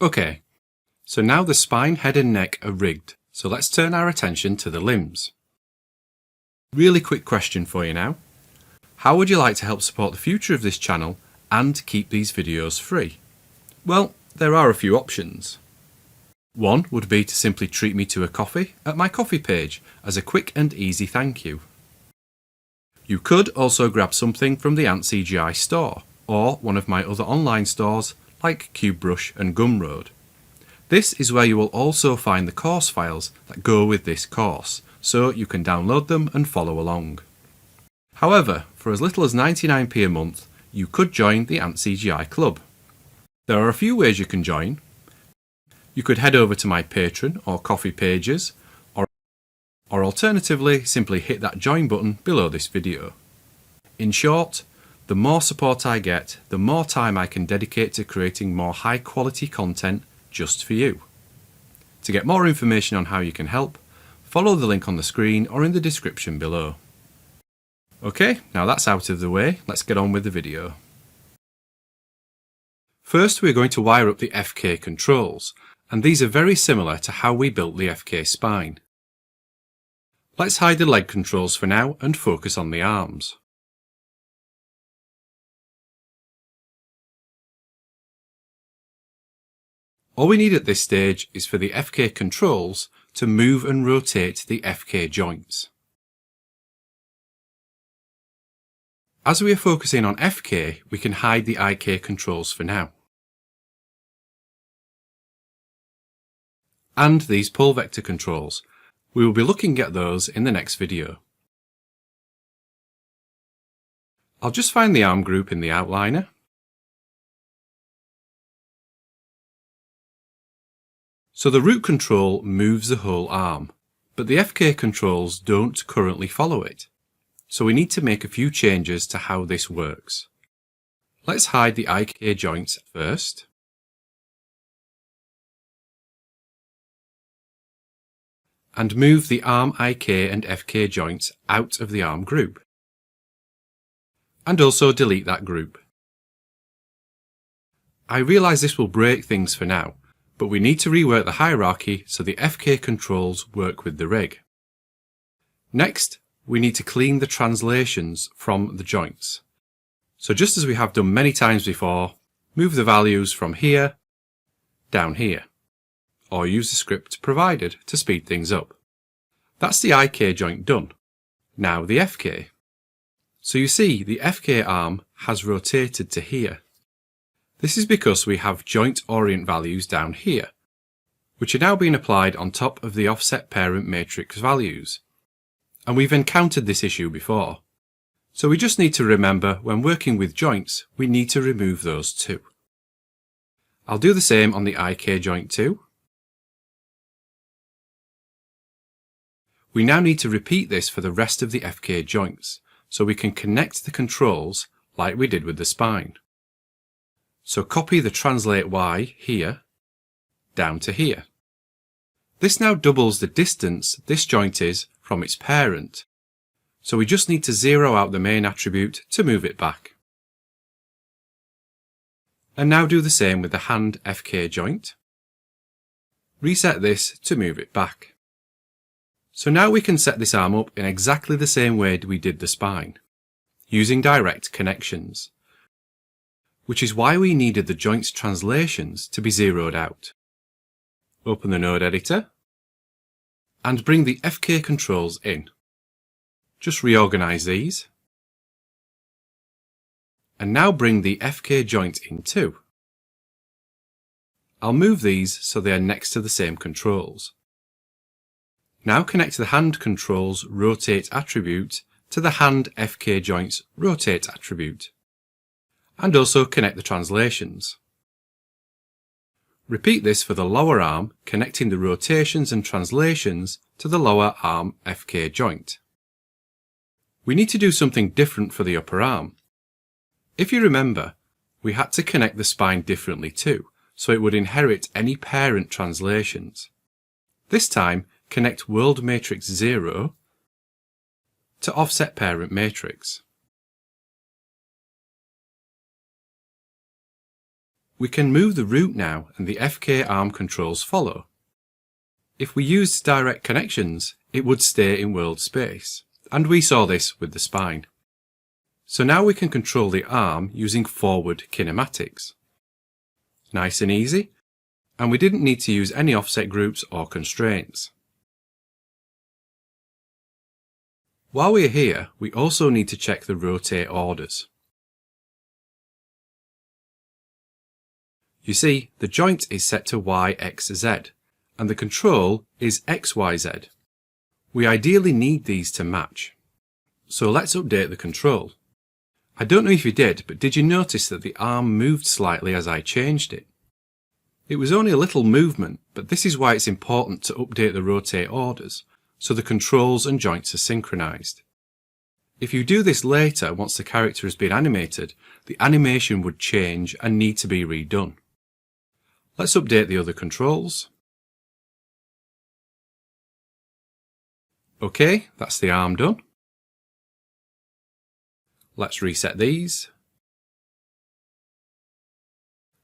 Okay, so now the spine, head and neck are rigged, so let's turn our attention to the limbs. Really quick question for you now. How would you like to help support the future of this channel and keep these videos free? Well, there are a few options. One would be to simply treat me to a coffee at my coffee page as a quick and easy thank you. You could also grab something from the antCGi store or one of my other online stores like CubeBrush and Gumroad. This is where you will also find the course files that go with this course, so you can download them and follow along. However, for as little as 99p a month, you could join the antCGi Club. There are a few ways you can join. You could head over to my Patreon or Coffee pages, or alternatively simply hit that join button below this video. In short, the more support I get, the more time I can dedicate to creating more high quality content just for you. To get more information on how you can help, follow the link on the screen or in the description below. Okay, now that's out of the way, let's get on with the video. First, we're going to wire up the FK controls, and these are very similar to how we built the FK spine. Let's hide the leg controls for now and focus on the arms. All we need at this stage is for the FK controls to move and rotate the FK joints. As we are focusing on FK, we can hide the IK controls for now. And these pull vector controls. We will be looking at those in the next video. I'll just find the arm group in the outliner. So the root control moves the whole arm, but the FK controls don't currently follow it. So we need to make a few changes to how this works. Let's hide the IK joints first. And move the arm IK and FK joints out of the arm group. And also delete that group. I realise this will break things for now, but we need to rework the hierarchy so the FK controls work with the rig. Next, we need to clean the translations from the joints. So just as we have done many times before, move the values from here down here, or use the script provided to speed things up. That's the IK joint done. Now the FK. So you see the FK arm has rotated to here. This is because we have joint orient values down here, which are now being applied on top of the offset parent matrix values. And we've encountered this issue before. So we just need to remember when working with joints, we need to remove those too. I'll do the same on the IK joint too. We now need to repeat this for the rest of the FK joints, so we can connect the controls like we did with the spine. So copy the translate Y here, down to here. This now doubles the distance this joint is from its parent, so we just need to zero out the main attribute to move it back. And now do the same with the hand FK joint. Reset this to move it back. So now we can set this arm up in exactly the same way we did the spine, using direct connections, which is why we needed the joints translations to be zeroed out. Open the node editor and bring the FK controls in. Just reorganize these. And now bring the FK joint in too. I'll move these so they are next to the same controls. Now connect the hand controls rotate attribute to the hand FK joints rotate attribute. And also connect the translations. Repeat this for the lower arm, connecting the rotations and translations to the lower arm FK joint. We need to do something different for the upper arm. If you remember, we had to connect the spine differently too, so it would inherit any parent translations. This time, connect world matrix 0 to offset parent matrix. We can move the root now and the FK arm controls follow. If we used direct connections, it would stay in world space, and we saw this with the spine. So now we can control the arm using forward kinematics. Nice and easy, and we didn't need to use any offset groups or constraints. While we are here, we also need to check the rotate orders. You see, the joint is set to Y, X, Z, and the control is X, Y, Z. We ideally need these to match. So let's update the control. I don't know if you did, but did you notice that the arm moved slightly as I changed it? It was only a little movement, but this is why it's important to update the rotate orders, so the controls and joints are synchronized. If you do this later, once the character has been animated, the animation would change and need to be redone. Let's update the other controls. Okay, that's the arm done. Let's reset these.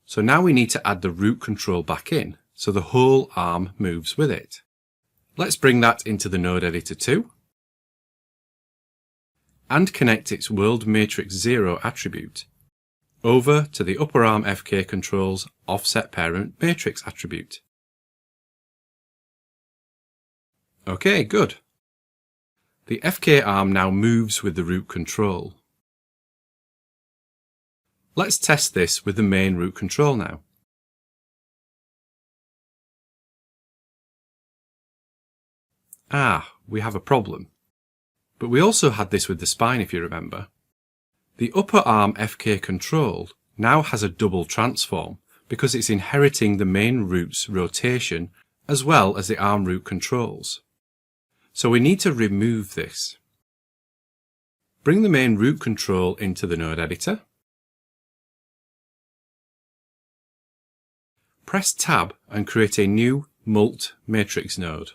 So now we need to add the root control back in, so the whole arm moves with it. Let's bring that into the node editor too, and connect its world matrix 0 attribute over to the upper arm FK controls offset parent matrix attribute. Okay, good. The FK arm now moves with the root control. Let's test this with the main root control now. We have a problem. But we also had this with the spine, if you remember. The upper arm FK control now has a double transform because it's inheriting the main root's rotation as well as the arm root controls. So we need to remove this. Bring the main root control into the node editor. Press Tab and create a new mult matrix node.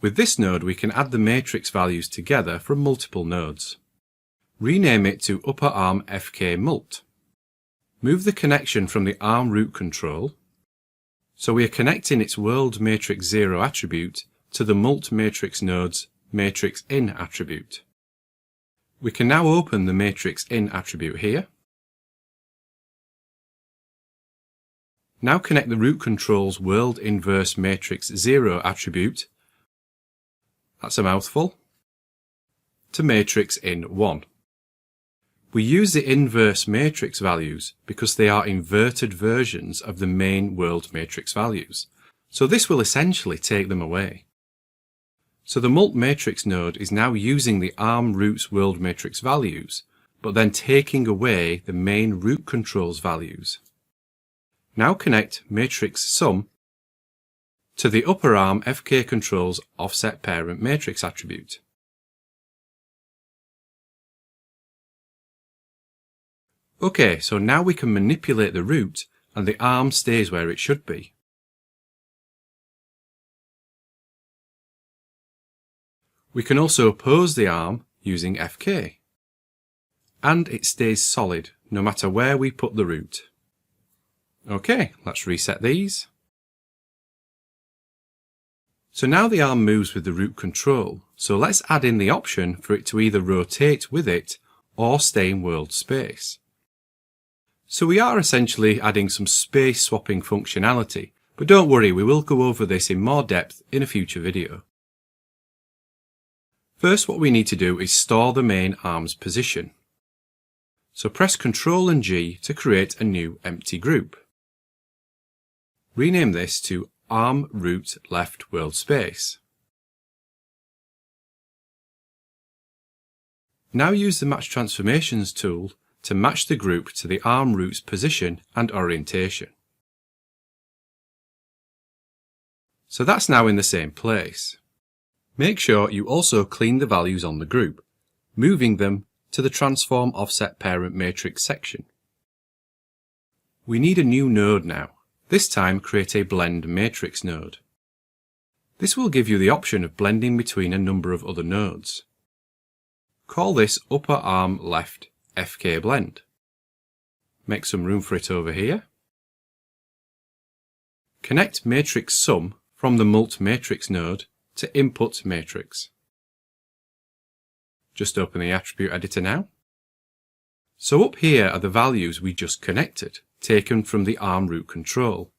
With this node, we can add the matrix values together from multiple nodes. Rename it to upper arm FK mult. Move the connection from the arm root control, so we are connecting its world matrix 0 attribute to the mult matrix node's matrix in attribute. We can now open the matrix in attribute here. Now connect the root control's world inverse matrix 0 attribute, that's a mouthful, to matrix in 1. We use the inverse matrix values because they are inverted versions of the main world matrix values, so this will essentially take them away. So the mult matrix node is now using the arm root's world matrix values, but then taking away the main root control's values. Now connect matrix sum to the upper arm FK controls offset parent matrix attribute. Okay, so now we can manipulate the root and the arm stays where it should be. We can also oppose the arm using FK. And it stays solid no matter where we put the root. Okay, let's reset these. So now the arm moves with the root control, so let's add in the option for it to either rotate with it or stay in world space. So we are essentially adding some space swapping functionality, but don't worry, we will go over this in more depth in a future video. First, what we need to do is store the main arm's position. So press Ctrl and G to create a new empty group. Rename this to arm root left world space. Now use the Match Transformations tool to match the group to the arm root's position and orientation. So that's now in the same place. Make sure you also clean the values on the group, moving them to the Transform Offset Parent Matrix section. We need a new node now. This time create a Blend Matrix node. This will give you the option of blending between a number of other nodes. Call this Upper Arm Left FK Blend. make some room for it over here. Connect matrix sum from the mult matrix node to input matrix. Just open the attribute editor now. So up here are the values we just connected, taken from the ARM root control.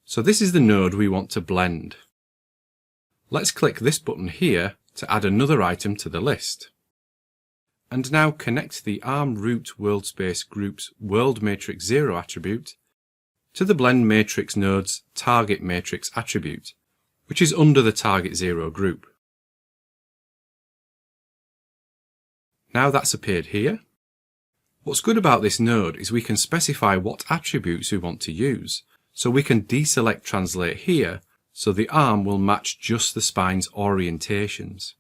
So this is the node we want to blend. Let's click this button here to add another item to the list. And now connect the ARM root world space group's world matrix 0 attribute to the blend matrix node's target matrix attribute, which is under the target 0 group. Now that's appeared here. What's good about this node is we can specify what attributes we want to use, so we can deselect translate here so the arm will match just the spine's orientations.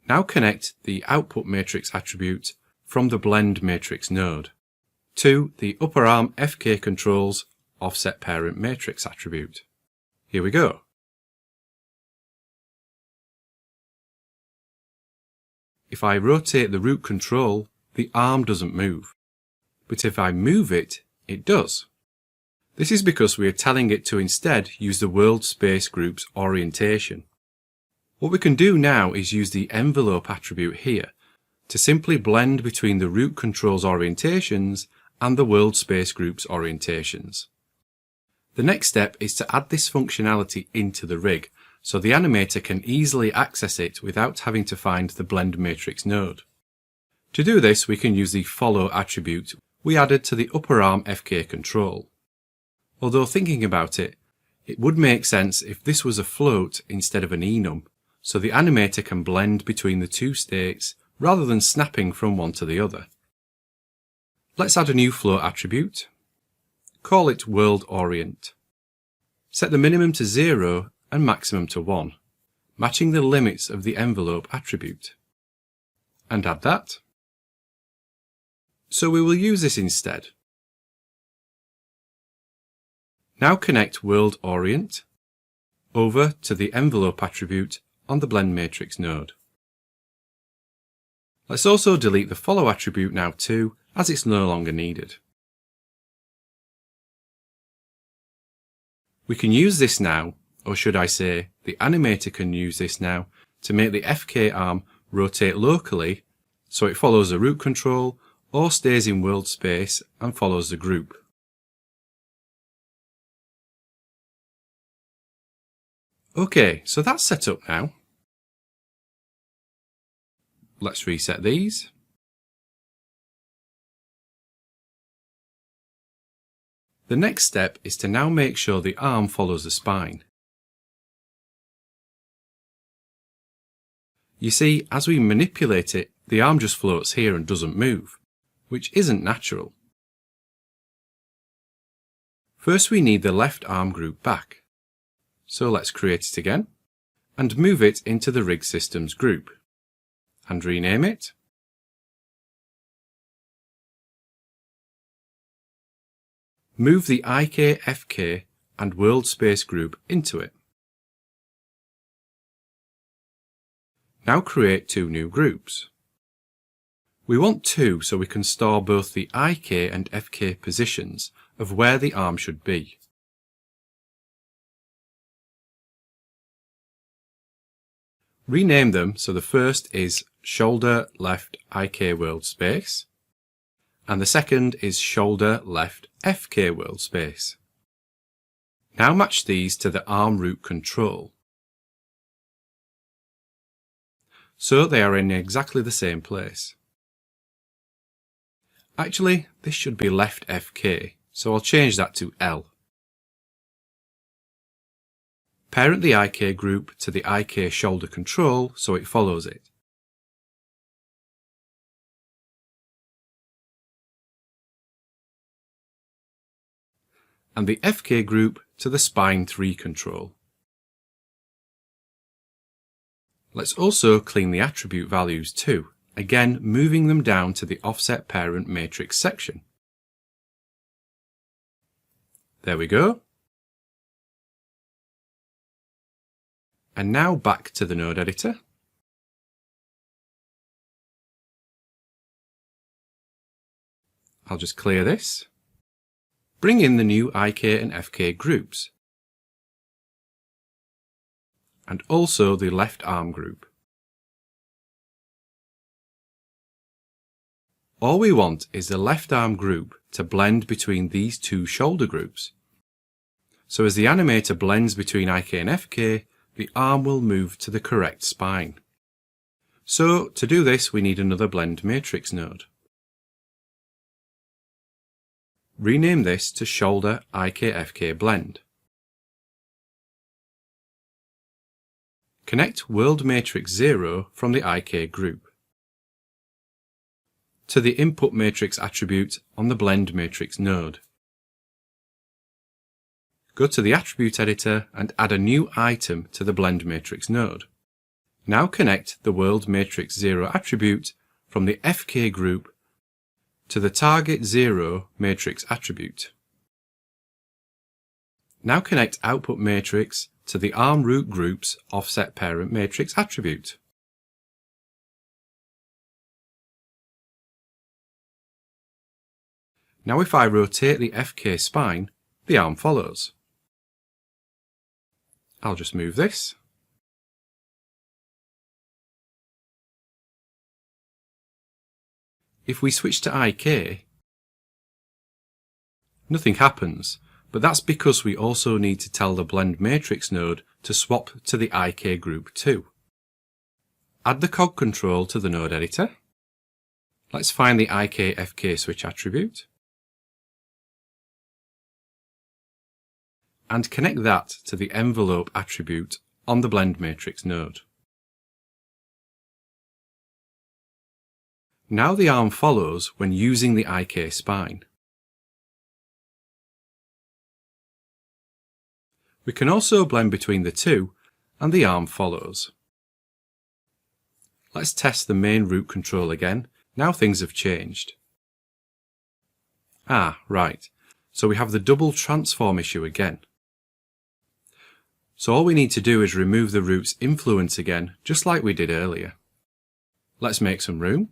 Now connect the output matrix attribute from the blend matrix node to the upper arm FK controls offset parent matrix attribute. Here we go. If I rotate the root control, the arm doesn't move, but if I move it, it does. This is because we are telling it to instead use the world space group's orientation. What we can do now is use the envelope attribute here to simply blend between the root control's orientations and the world space group's orientations. The next step is to add this functionality into the rig, so the animator can easily access it without having to find the blend matrix node. To do this, we can use the follow attribute we added to the upper arm FK control. Although thinking about it, it would make sense if this was a float instead of an enum, so the animator can blend between the two states rather than snapping from one to the other. Let's add a new float attribute. Call it world orient. Set the minimum to 0 and maximum to 1, matching the limits of the envelope attribute. And add that. So we will use this instead. Now connect world orient over to the envelope attribute on the blend matrix node. Let's also delete the follow attribute now too, as it's no longer needed. We can use this now, or should I say, the animator can use this now to make the FK arm rotate locally so it follows the root control or stays in world space and follows the group. Okay, so that's set up now. Let's reset these. The next step is to now make sure the arm follows the spine. You see, as we manipulate it, the arm just floats here and doesn't move, which isn't natural. First we need the left arm group back. So let's create it again and move it into the rig systems group and rename it. Move the IK, FK and world space group into it. Now create two new groups. We want two so we can store both the IK and FK positions of where the arm should be. Rename them so the first is shoulder left IK world space and the second is shoulder left FK world space. Now match these to the arm root control, so they are in exactly the same place. Actually, this should be left FK, so I'll change that to L. Parent the IK group to the IK shoulder control so it follows it. And the FK group to the spine 3 control. Let's also clean the attribute values too, again moving them down to the offset parent matrix section. There we go. And now back to the node editor. I'll just clear this. Bring in the new IK and FK groups, and also the left arm group. All we want is the left arm group to blend between these two shoulder groups. So as the animator blends between IK and FK, the arm will move to the correct spine. So to do this, we need another blend matrix node. Rename this to Shoulder IK-FK Blend. Connect World Matrix 0 from the IK group to the Input Matrix attribute on the Blend Matrix node. Go to the Attribute Editor and add a new item to the Blend Matrix node. Now connect the World Matrix 0 attribute from the FK group to the Target 0 matrix attribute. Now connect Output Matrix to the ARM root group's Offset Parent Matrix attribute. Now if I rotate the FK spine, the arm follows. I'll just move this. If we switch to IK, nothing happens, but that's because we also need to tell the Blend Matrix node to swap to the IK group too. Add the cog control to the node editor. Let's find the IK-FK switch attribute and connect that to the envelope attribute on the Blend Matrix node. Now the arm follows when using the IK spine. We can also blend between the two and the arm follows. Let's test the main root control again. Now things have changed. Right. So we have the double transform issue again. So all we need to do is remove the root's influence again, just like we did earlier. Let's make some room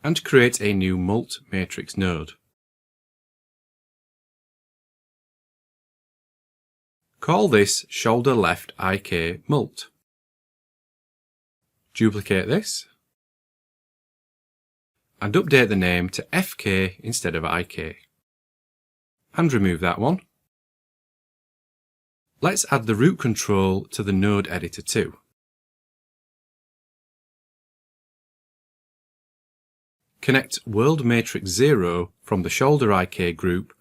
and create a new Mult Matrix node. Call this Shoulder Left IK Mult. Duplicate this and update the name to FK instead of IK. And remove that one. Let's add the root control to the node editor too. Connect World Matrix 0 from the Shoulder IK group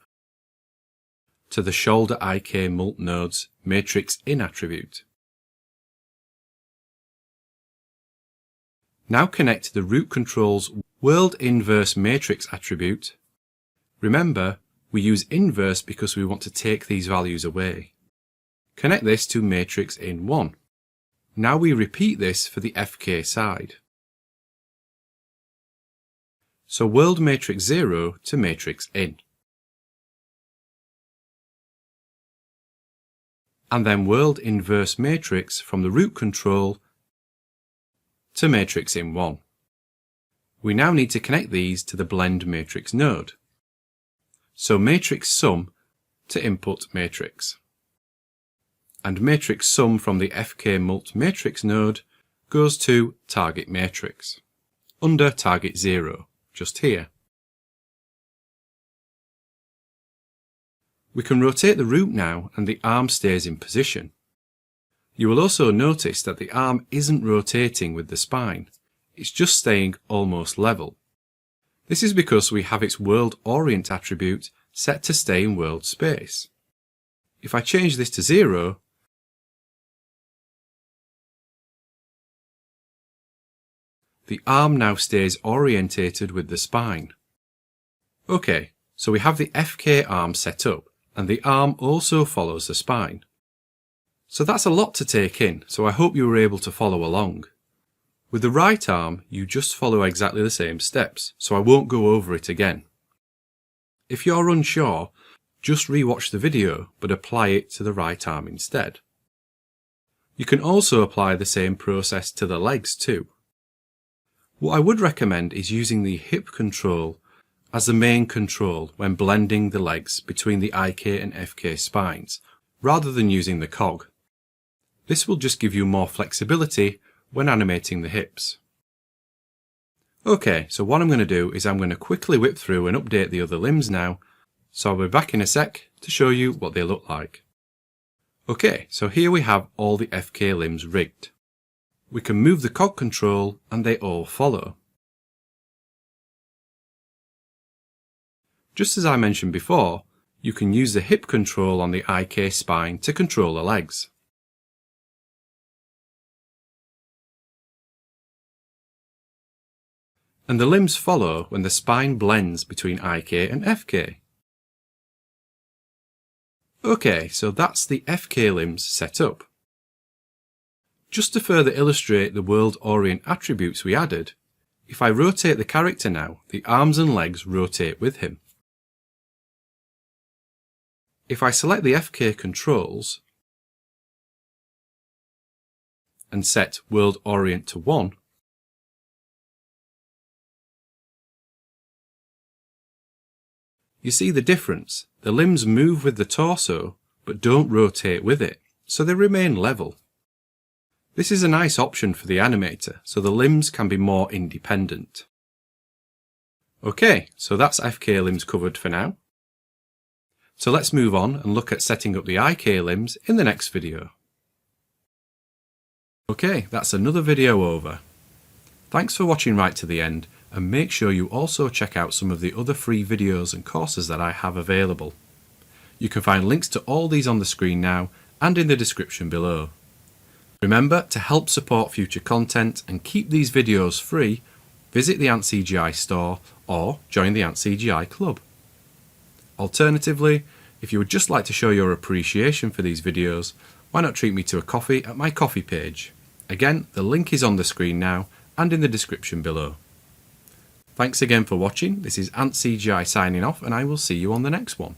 to the Shoulder IK Mult node's Matrix In attribute. Now connect the root control's World Inverse Matrix attribute. Remember, we use inverse because we want to take these values away. Connect this to Matrix In 1. Now we repeat this for the FK side. So World Matrix 0 to Matrix In. And then World Inverse Matrix from the root control to Matrix In 1. We now need to connect these to the Blend Matrix node. So Matrix Sum to Input Matrix. And Matrix Sum from the FK Mult Matrix node goes to Target Matrix, under Target 0. Just here. We can rotate the root now and the arm stays in position. You will also notice that the arm isn't rotating with the spine, it's just staying almost level. This is because we have its World Orient attribute set to stay in world space. If I change this to 0, the arm now stays orientated with the spine. Okay, so we have the FK arm set up, and the arm also follows the spine. So that's a lot to take in, so I hope you were able to follow along. With the right arm, you just follow exactly the same steps, so I won't go over it again. If you're unsure, just re-watch the video, but apply it to the right arm instead. You can also apply the same process to the legs too. What I would recommend is using the hip control as the main control when blending the legs between the IK and FK spines, rather than using the cog. This will just give you more flexibility when animating the hips. Okay, so what I'm going to do is I'm going to quickly whip through and update the other limbs now, so I'll be back in a sec to show you what they look like. Okay, so here we have all the FK limbs rigged. We can move the cog control and they all follow. Just as I mentioned before, you can use the hip control on the IK spine to control the legs. And the limbs follow when the spine blends between IK and FK. Okay, so that's the FK limbs set up. Just to further illustrate the world orient attributes we added, if I rotate the character now, the arms and legs rotate with him. If I select the FK controls and set world orient to 1, you see the difference. The limbs move with the torso, but don't rotate with it, so they remain level. This is a nice option for the animator, so the limbs can be more independent. Okay, so that's FK limbs covered for now. So let's move on and look at setting up the IK limbs in the next video. Okay, that's another video over. Thanks for watching right to the end, and make sure you also check out some of the other free videos and courses that I have available. You can find links to all these on the screen now and in the description below. Remember, to help support future content and keep these videos free, visit the antCGi store or join the antCGi club. Alternatively, if you would just like to show your appreciation for these videos, why not treat me to a coffee at my coffee page? Again, the link is on the screen now and in the description below. Thanks again for watching. This is antCGi signing off, and I will see you on the next one.